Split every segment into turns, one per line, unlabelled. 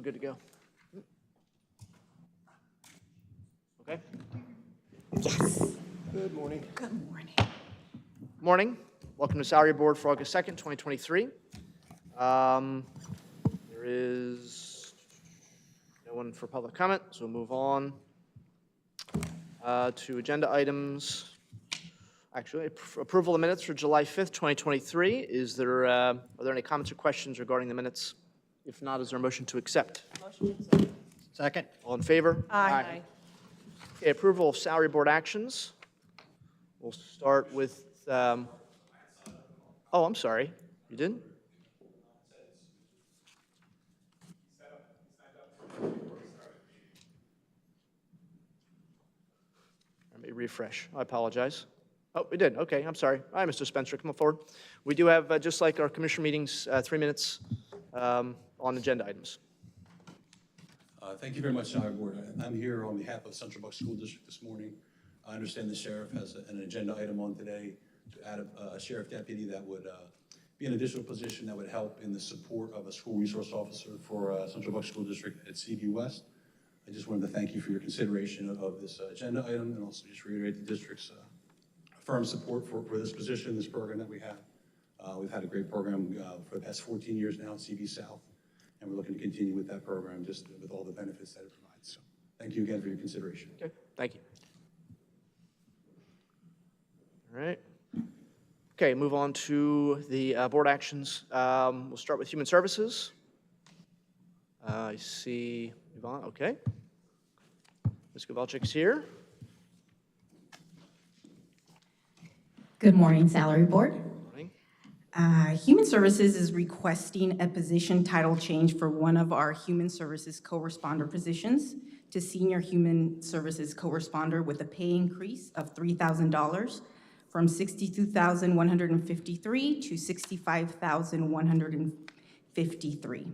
we're good to go. Okay.
Yes.
Good morning.
Good morning.
Morning. Welcome to Salary Board for August 2nd, 2023. There is no one for public comment, so we'll move on to agenda items. Actually, approval of minutes for July 5th, 2023. Are there any comments or questions regarding the minutes? If not, is there a motion to accept?
Second.
All in favor?
Aye.
Okay, approval of salary board actions. We'll start with, oh, I'm sorry. You didn't? Let me refresh. I apologize. Oh, we did. Okay, I'm sorry. All right, Mr. Spencer, come forward. We do have, just like our commission meetings, 3 minutes on agenda items.
Thank you very much, Salary Board. I'm here on behalf of Central Bucks School District this morning. I understand the sheriff has an agenda item on today to add a sheriff deputy that would be an additional position that would help in the support of a school resource officer for Central Bucks School District at CV West. I just wanted to thank you for your consideration of this agenda item, and also just reiterate the district's firm support for this position, this program that we have. We've had a great program for the past 14 years now at CV South, and we're looking to continue with that program just with all the benefits that it provides. So thank you again for your consideration.
Okay, thank you. All right. Okay, move on to the board actions. We'll start with Human Services. I see Yvonne, okay. Ms. Kovalchik's here.
Good morning, Salary Board.
Morning.
Human Services is requesting a position title change for one of our Human Services co-responder positions to Senior Human Services co-responder with a pay increase of $3,000 from $62,153 to $65,153.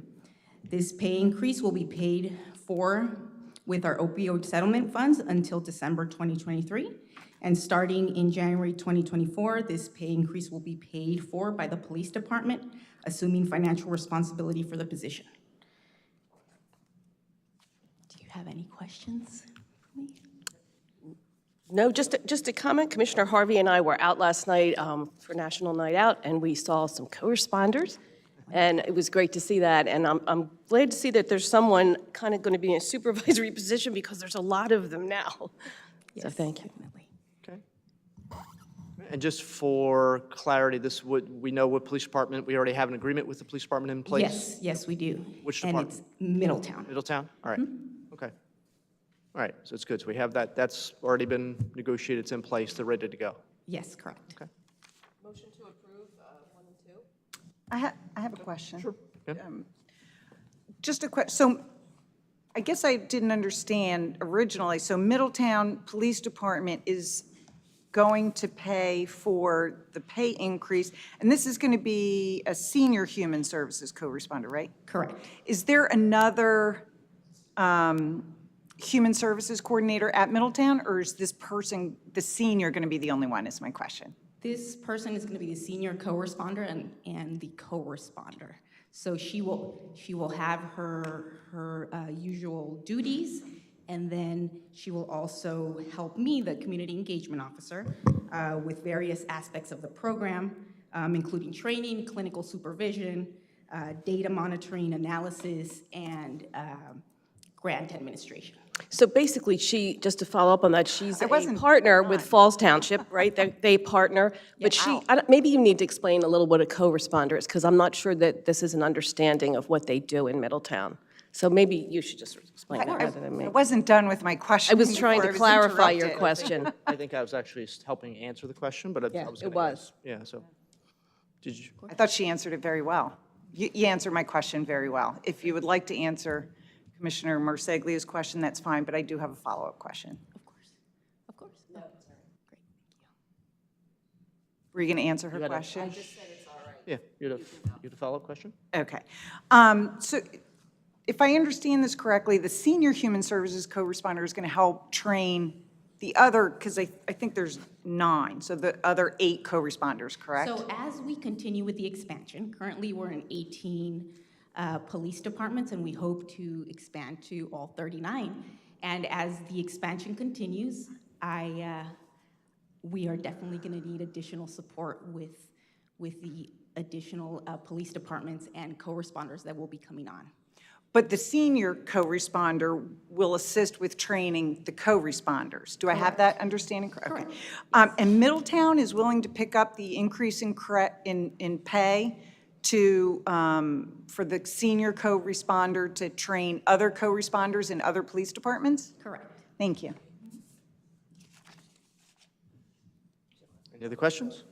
This pay increase will be paid for with our opioid settlement funds until December 2023. And starting in January 2024, this pay increase will be paid for by the police department, assuming financial responsibility for the position. Do you have any questions for me?
No, just a comment. Commissioner Harvey and I were out last night for National Night Out, and we saw some co-responders, and it was great to see that. And I'm glad to see that there's someone kind of going to be in a supervisory position because there's a lot of them now.
Yes,
So thank you.
Definitely.
Okay. And just for clarity, we know what police department, we already have an agreement with the police department in place?
Yes, yes, we do.
Which
And
department?
it's Middletown.
Middletown? All right. Okay. All right, so it's good. So we have that. That's already been negotiated. It's in place. They're ready to go.
Yes, correct.
Okay.
Motion to approve 1 and 2.
I have a question.
Sure. Yeah.
Just a question. So I guess I didn't understand originally. So Middletown Police Department is going to pay for the pay increase, and this is going to be a senior human services co-responder, right?
Correct.
Is there another human services coordinator at Middletown, or is this person, the senior, going to be the only one, is my question?
This person is going to be the senior co-responder and the co-responder. So she will have her usual duties, and then she will also help me, the community engagement officer, with various aspects of the program, including training, clinical supervision, data monitoring, analysis, and grant administration.
So basically, just to follow up on that, she's a
wasn't
partner with Falls Township, right? They partner, but maybe you need to explain a little what a co-responder is, because I'm not sure that this is an understanding of what they do in Middletown. So maybe you should just explain that rather than me.
I wasn't done with my question.
I was trying to
before I was
clarify your
interrupted.
question.
I think I was actually helping answer the question, but I
Yeah,
was
it
gonna
was.
ask. Yeah, so, did you?
I thought she answered it very well. You answered my question very well. If you would like to answer Commissioner Marseglia's question, that's fine, but I do have a follow-up question.
Of course. Of course. No, great. Thank you.
Were you going to answer her
You had a-
question?
Yeah, you had a follow-up question?
Okay. So if I understand this correctly, the senior human services co-responder is going to help train the other, because I think there's 9, so the other 8 co-responders, correct?
So as we continue with the expansion, currently we're in 18 police departments, and we hope to expand to all 39. And as the expansion continues, we are definitely going to need additional support with the additional police departments and co-responders that will be coming on.
But the senior co-responder will assist with training the co-responders. Do I have that understanding correct? Okay. And Middletown is willing to pick up the increase in pay to, for the senior co-responder to train other co-responders in other police departments?
Correct.
Thank you.
Any other questions?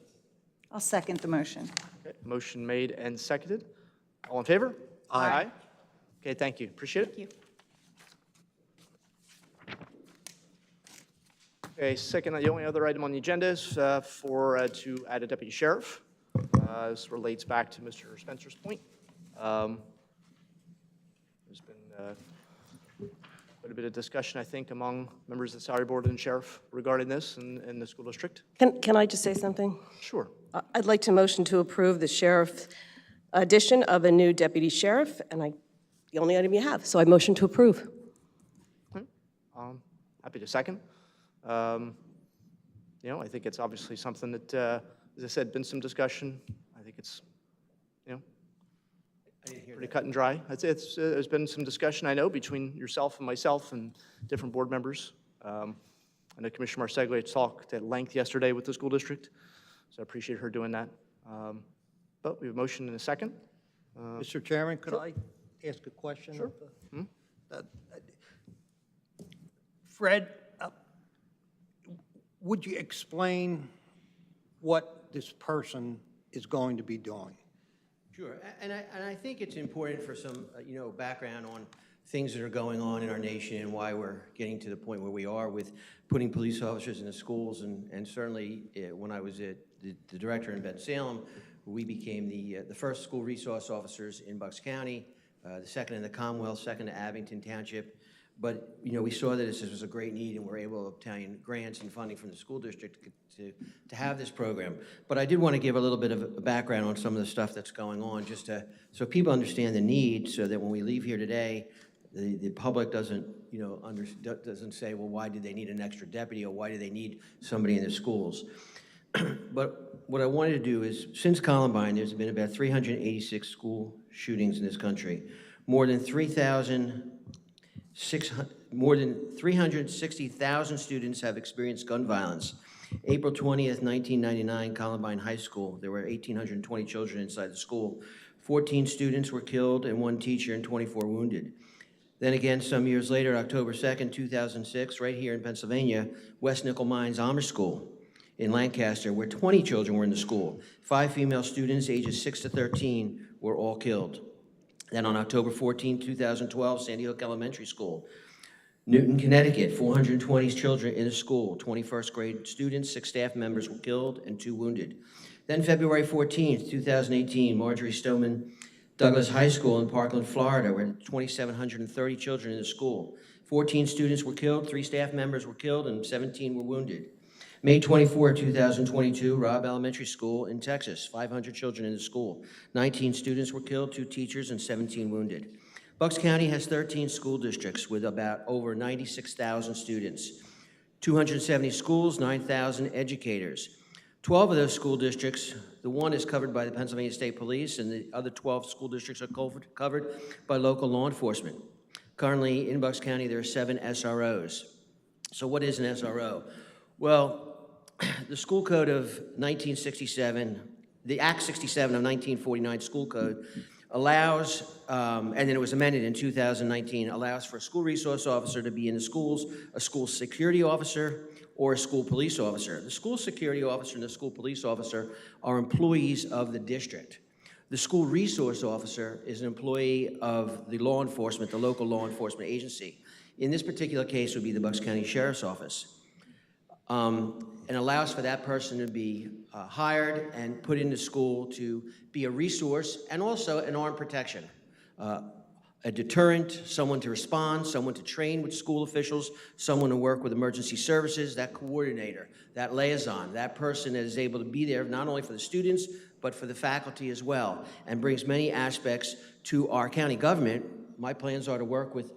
I'll second the motion.
Okay, motion made and seconded. All in favor? Aye. Okay, thank you. Appreciate it.
Thank you.
Okay, second, the only other item on the agenda is to add a deputy sheriff. This relates back to Mr. Spencer's point. There's been quite a bit of discussion, I think, among members of the salary board and sheriff regarding this in the school district.
Can I just say something?
Sure.
I'd like to motion to approve the sheriff addition of a new deputy sheriff, and the only item you have, so I motion to approve.
Happy to second. I think it's obviously something that, as I said, been some discussion. I think it's, pretty cut and dry. There's been some discussion, I know, between yourself and myself and different board members. I know Commissioner Marseglia talked at length yesterday with the school district, so I appreciate her doing that. But we have a motion and a second.
Mr. Chairman, could I ask a question?
Sure.
Fred, would you explain what this person is going to be doing?
Sure, and I think it's important for some, background on things that are going on in our nation and why we're getting to the point where we are with putting police officers in the schools. And certainly, when I was the director in Bensalem, we became the first school resource officers in Bucks County, the second in the Commonwealth, second to Abington Township. But, we saw that this was a great need, and we're able to obtain grants and funding from the school district to have this program. But I did want to give a little bit of a background on some of the stuff that's going on, just so people understand the need, so that when we leave here today, the public doesn't, doesn't say, well, why did they need an extra deputy, or why do they need somebody in the schools? But what I wanted to do is, since Columbine, there's been about 386 school shootings in this country. More than 360,000 students have experienced gun violence. April 20th, 1999, Columbine High School, there were 1,820 children inside the school. 14 students were killed and 1 teacher and 24 wounded. Then again, some years later, October 2nd, 2006, right here in Pennsylvania, West Nickel Mines Honor School in Lancaster, where 20 children were in the school. 5 female students, ages 6 to 13, were all killed. Then on October 14, 2012, Sandy Hook Elementary School, Newton, Connecticut, 420 children in the school, 21st grade students, 6 staff members were killed and 2 wounded. Then February 14, 2018, Marjorie Stoneman Douglas High School in Parkland, Florida, where 2,730 children in the school. 14 students were killed, 3 staff members were killed, and 17 were wounded. May 24, 2022, Robb Elementary School in Texas, 500 children in the school. 19 students were killed, 2 teachers, and 17 wounded. Bucks County has 13 school districts with about over 96,000 students, 270 schools, 9,000 educators. 12 of those school districts, the one is covered by the Pennsylvania State Police, and the other 12 school districts are covered by local law enforcement. Currently, in Bucks County, there are 7 SROs. So what is an SRO? Well, the school code of 1967, the Act 67 of 1949 school code allows, and then it was amended in 2019, allows for a school resource officer to be in the schools, a school security officer, or a school police officer. The school security officer and the school police officer are employees of the district. The school resource officer is an employee of the law enforcement, the local law enforcement agency. In this particular case, would be the Bucks County Sheriff's Office. And allows for that person to be hired and put into school to be a resource and also an armed protection. a deterrent, someone to respond, someone to train with school officials, someone to work with emergency services, that coordinator, that liaison, that person that is able to be there not only for the students, but for the faculty as well, and brings many aspects to our county government. My plans are to work with,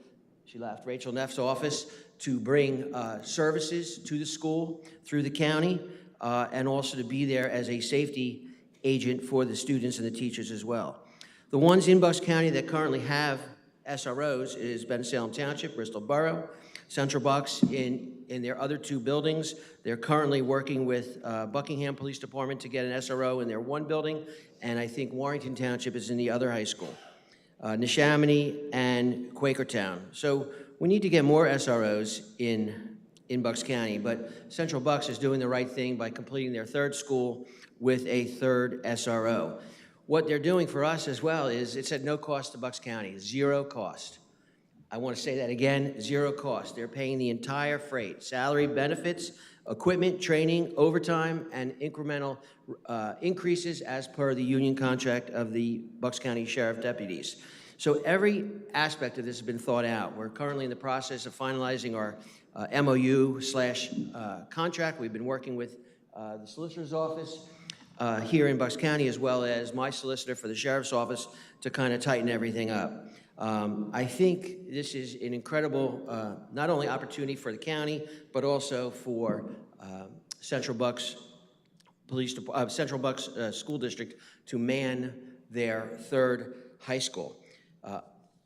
she left, Rachel Neff's office to bring services to the school through the county, and also to be there as a safety agent for the students and the teachers as well. The ones in Bucks County that currently have SROs is Bensalem Township, Bristol Borough, Central Bucks in their other 2 buildings. They're currently working with Buckingham Police Department to get an SRO in their 1 building, and I think Warrington Township is in the other high school. Neshaminy and Quakertown. So we need to get more SROs in Bucks County, but Central Bucks is doing the right thing by completing their 3rd school with a 3rd SRO. What they're doing for us as well is it's at no cost to Bucks County, 0 cost. I want to say that again, 0 cost. They're paying the entire freight, salary, benefits, equipment, training, overtime, and incremental increases as per the union contract of the Bucks County Sheriff deputies. So every aspect of this has been thought out. We're currently in the process of finalizing our MOU/contract. We've been working with the solicitor's office here in Bucks County, as well as my solicitor for the sheriff's office, to kind of tighten everything up. I think this is an incredible, not only opportunity for the county, but also for Central Bucks Central Bucks School District to man their 3rd high school.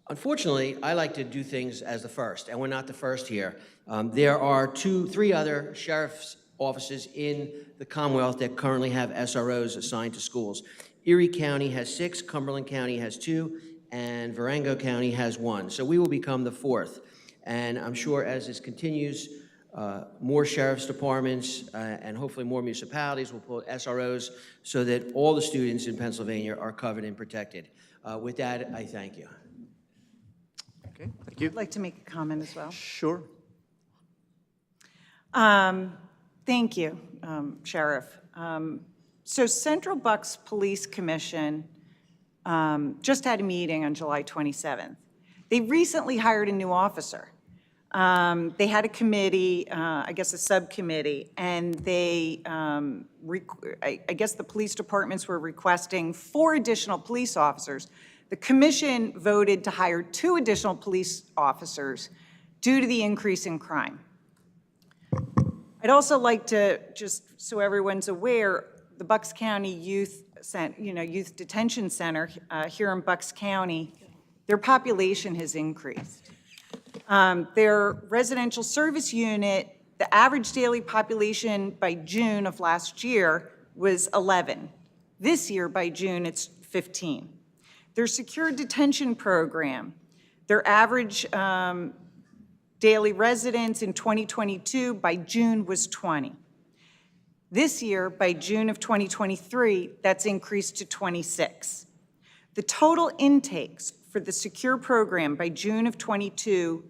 Unfortunately, I like to do things as the first, and we're not the first here. There are 3 other sheriff's offices in the Commonwealth that currently have SROs assigned to schools. Erie County has 6, Cumberland County has 2, and Venango County has 1. So we will become the 4th. And I'm sure as this continues, more sheriff's departments and hopefully more municipalities will put SROs so that all the students in Pennsylvania are covered and protected. With that, I thank you.
Okay, thank you.
I'd like to make a comment as well.
Sure.
Thank you, Sheriff. So Central Bucks Police Commission just had a meeting on July 27th. They recently hired a new officer. They had a committee, I guess a subcommittee, and they, I guess the police departments were requesting 4 additional police officers. The commission voted to hire 2 additional police officers due to the increase in crime. I'd also like to, just so everyone's aware, the Bucks County Youth Detention Center here in Bucks County, their population has increased. Their residential service unit, the average daily population by June of last year was 11. This year, by June, it's 15. Their secure detention program, their average daily residents in 2022 by June was 20. This year, by June of 2023, that's increased to 26. The total intakes for the secure program by June of 2022,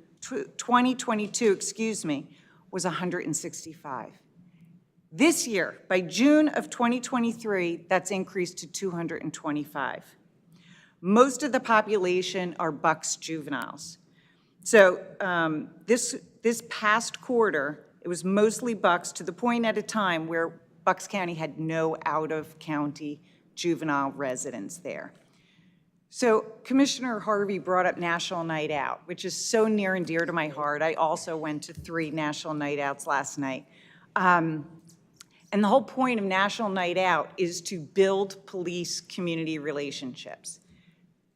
was 165. This year, by June of 2023, that's increased to 225. Most of the population are Bucks juveniles. So this past quarter, it was mostly Bucks, to the point at a time where Bucks County had no out-of-county juvenile residents there. So Commissioner Harvey brought up National Night Out, which is so near and dear to my heart. I also went to 3 National Night Outs last night. And the whole point of National Night Out is to build police-community relationships.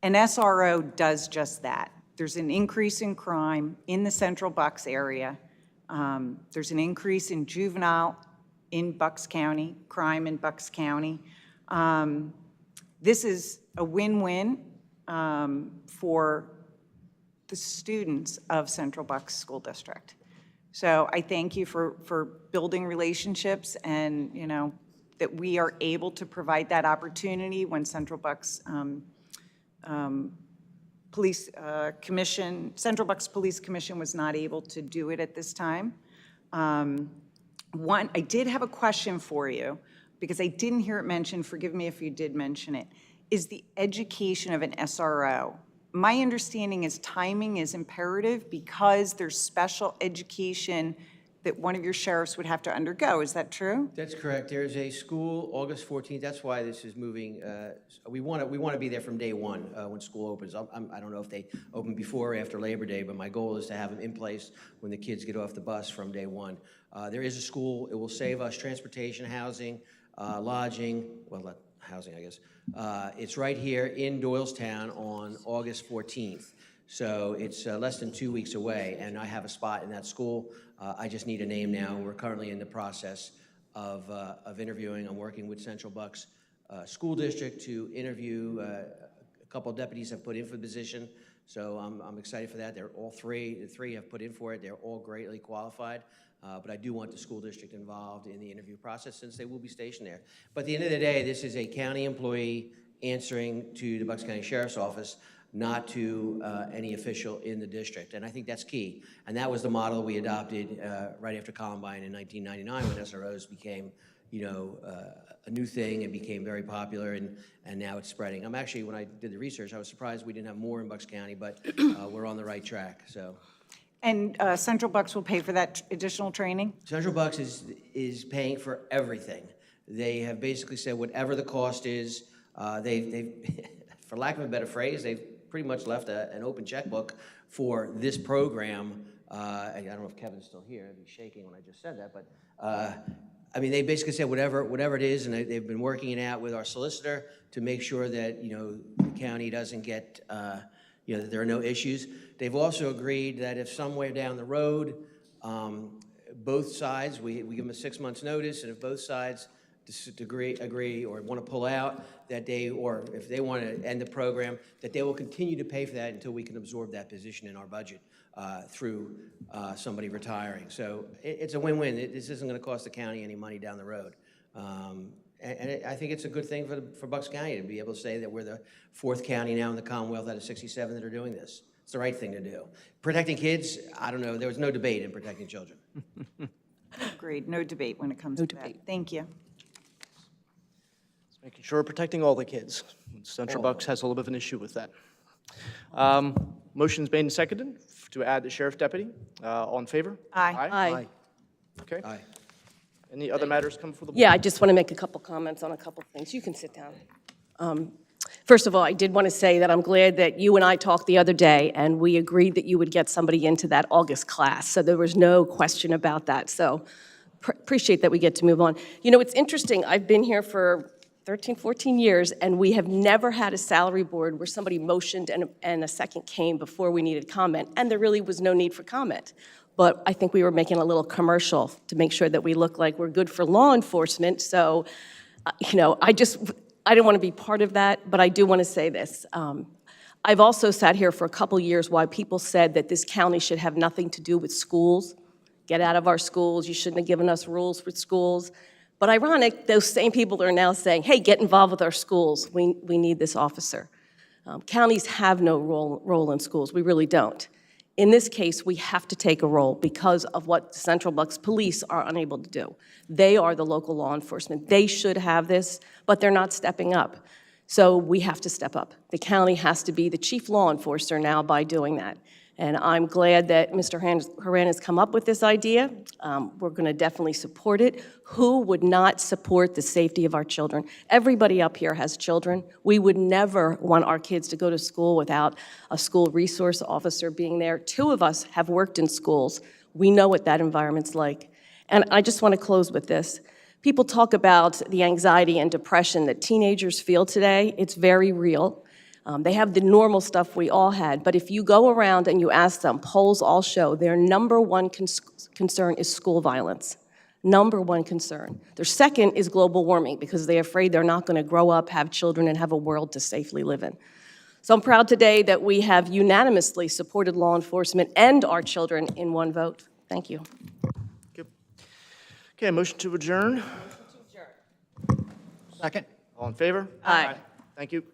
And SRO does just that. There's an increase in crime in the Central Bucks area. There's an increase in juvenile in Bucks County, crime in Bucks County. This is a win-win for the students of Central Bucks School District. So I thank you for building relationships, and that we are able to provide that opportunity when Central Bucks Police Commission, Central Bucks Police Commission was not able to do it at this time. I did have a question for you, because I didn't hear it mentioned, forgive me if you did mention it, is the education of an SRO. my understanding is timing is imperative because there's special education that one of your sheriffs would have to undergo. Is that true?
That's correct. There's a school, August 14th, that's why this is moving. We want to be there from day one when school opens. I don't know if they open before or after Labor Day, but my goal is to have them in place when the kids get off the bus from day one. There is a school. It will save us transportation, housing, lodging, well, not housing, I guess. It's right here in Doylestown on August 14th. So it's less than 2 weeks away, and I have a spot in that school. I just need a name now. We're currently in the process of interviewing. I'm working with Central Bucks School District to interview. A couple of deputies have put in for the position, so I'm excited for that. The three have put in for it. They're all greatly qualified. But I do want the school district involved in the interview process since they will be stationed there. But at the end of the day, this is a county employee answering to the Bucks County Sheriff's Office, not to any official in the district. And I think that's key. And that was the model we adopted right after Columbine in 1999 when SROs became, a new thing and became very popular, and now it's spreading. I'm actually, when I did the research, I was surprised we didn't have more in Bucks County, but we're on the right track, so.
And Central Bucks will pay for that additional training?
Central Bucks is paying for everything. They have basically said whatever the cost is, they've for lack of a better phrase, they've pretty much left an open checkbook for this program. I don't know if Kevin's still here. He'd be shaking when I just said that, but I mean, they basically said whatever it is, and they've been working it out with our solicitor to make sure that the county doesn't get that there are no issues. They've also agreed that if somewhere down the road, both sides, we give them a 6 months notice, and if both sides agree or want to pull out, or if they want to end the program, that they will continue to pay for that until we can absorb that position in our budget through somebody retiring. So it's a win-win. This isn't going to cost the county any money down the road. And I think it's a good thing for Bucks County to be able to say that we're the 4th county now in the Commonwealth out of 67 that are doing this. It's the right thing to do. Protecting kids, I don't know. There was no debate in protecting children.
Agreed. No debate when it comes to that. Thank you.
Just making sure we're protecting all the kids. Central Bucks has a little bit of an issue with that. Motion's made and seconded to add the sheriff deputy. All in favor?
Aye.
Aye.
Okay.
Aye.
Any other matters come before the board?
Yeah, I just want to make a couple comments on a couple things. You can sit down. First of all, I did want to say that I'm glad that you and I talked the other day, and we agreed that you would get somebody into that August class, so there was no question about that. So appreciate that we get to move on. It's interesting. I've been here for 13, 14 years, and we have never had a salary board where somebody motioned and a second came before we needed comment, and there really was no need for comment. But I think we were making a little commercial to make sure that we look like we're good for law enforcement. So, I didn't want to be part of that, but I do want to say this. I've also sat here for a couple years while people said that this county should have nothing to do with schools. Get out of our schools. You shouldn't have given us rules for schools. But ironic, those same people are now saying, hey, get involved with our schools. We need this officer. Counties have no role in schools. We really don't. In this case, we have to take a role because of what the Central Bucks Police are unable to do. They are the local law enforcement. They should have this, but they're not stepping up. So we have to step up. The county has to be the chief law enforcer now by doing that. And I'm glad that Mr. Horan has come up with this idea. We're going to definitely support it. Who would not support the safety of our children? Everybody up here has children. We would never want our kids to go to school without a school resource officer being there. 2 of us have worked in schools. We know what that environment's like. And I just want to close with this. People talk about the anxiety and depression that teenagers feel today. It's very real. They have the normal stuff we all had, but if you go around and you ask them, polls all show their number one concern is school violence. Number one concern. Their second is global warming because they're afraid they're not going to grow up, have children, and have a world to safely live in. So I'm proud today that we have unanimously supported law enforcement and our children in one vote. Thank you.
Okay, motion to adjourn.
Second?
All in favor?
Aye.
Thank you.